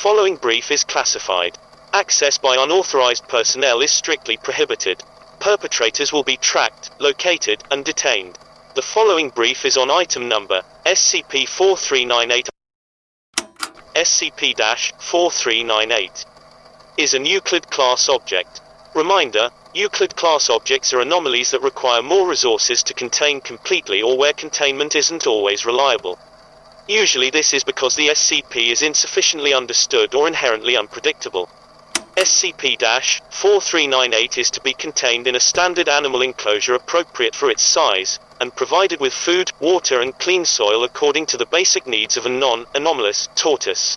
following brief is classified. Access by unauthorized personnel is strictly prohibited. Perpetrators will be tracked, located, and detained. The following brief is on item number SCP-4398. SCP-4398 is an Euclid class object. Reminder: Euclid class objects are anomalies that require more resources to contain completely or where containment isn't always reliable. Usually this is because the SCP is insufficiently understood or inherently unpredictable. SCP-4398 is to be contained in a standard animal enclosure appropriate for its size, and provided with food, water and clean soil according to the basic needs of a non-anomalous tortoise.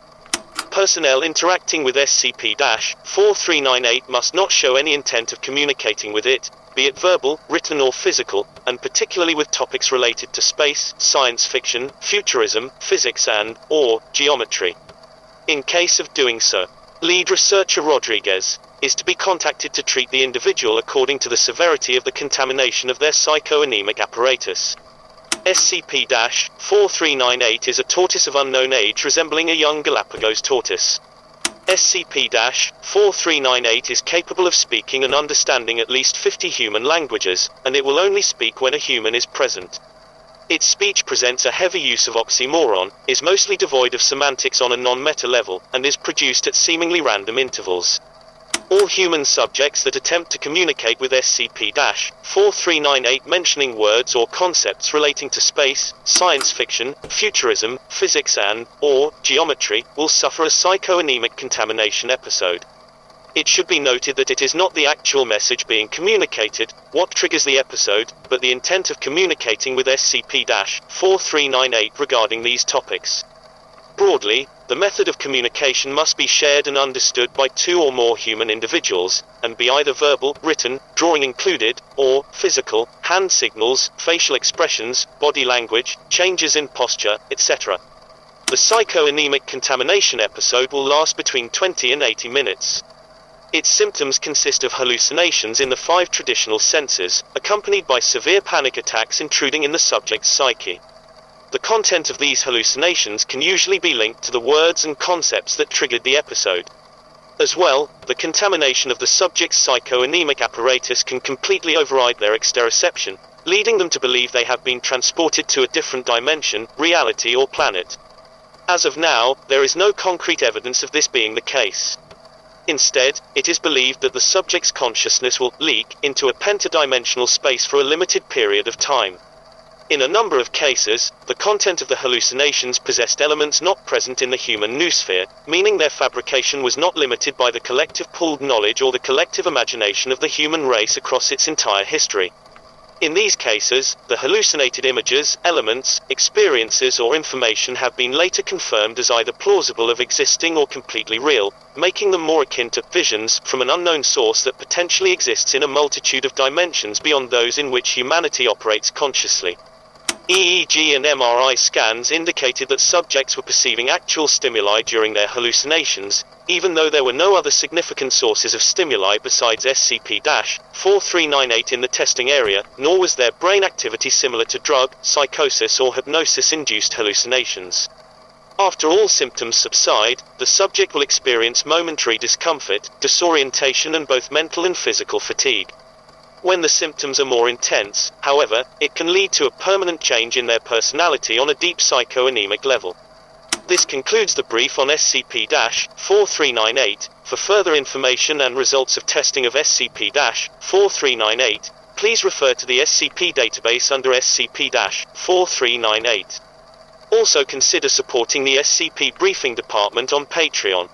Personnel interacting with SCP-4398 must not show any intent of communicating with it, be it verbal, written or physical, and particularly with topics related to space, science fiction, futurism, physics and/or geometry. In case of doing so, lead researcher Rodriguez is to be contacted to treat the individual according to the severity of the contamination of their psychoanemic apparatus. SCP-4398 is a tortoise of unknown age resembling a young Galápagos tortoise. SCP-4398 is capable of speaking and understanding at least 50 human languages, and it will only speak when a human is present. Its speech presents a heavy use of oxymoron, is mostly devoid of semantics on a non-meta level, and is produced at seemingly random intervals. All human subjects that attempt to communicate with SCP-4398 mentioning words or concepts relating to space, science fiction, futurism, physics and/or geometry will suffer a psychoanemic contamination episode. It should be noted that it is not the actual message being communicated what triggers the episode, but the intent of communicating with SCP-4398 regarding these topics. Broadly, the method of communication must be shared and understood by two or more human individuals, and be either verbal, written, drawing included, or physical, hand signals, facial expressions, body language, changes in posture, etc. The psychoanemic contamination episode will last between 20 and 80 minutes. Its symptoms consist of hallucinations in the 5 traditional senses, accompanied by severe panic attacks intruding in the subject's psyche. The content of these hallucinations can usually be linked to the words and concepts that triggered the episode. As well, the contamination of the subject's psychoanemic apparatus can completely override their exteroception, leading them to believe they have been transported to a different dimension, reality or planet. As of now, there is no concrete evidence of this being the case. Instead, it is believed that the subject's consciousness will leak into a pentadimensional space for a limited period of time. In a number of cases, the content of the hallucinations possessed elements not present in the human noosphere, meaning their fabrication was not limited by the collective pooled knowledge or the collective imagination of the human race across its entire history. In these cases, the hallucinated images, elements, experiences or information have been later confirmed as either plausible of existing or completely real, making them more akin to visions from an unknown source that potentially exists in a multitude of dimensions beyond those in which humanity operates consciously. EEG and MRI scans indicated that subjects were perceiving actual stimuli during their hallucinations, even though there were no other significant sources of stimuli besides SCP-4398 in the testing area, nor was their brain activity similar to drug, psychosis or hypnosis-induced hallucinations. After all symptoms subside, the subject will experience momentary discomfort, disorientation and both mental and physical fatigue. When the symptoms are more intense, however, it can lead to a permanent change in their personality on a deep psychoanemic level. This concludes the brief on SCP-4398. For further information and results of testing of SCP-4398, please refer to the SCP database under SCP-4398. Also consider supporting the SCP Briefing Department on Patreon.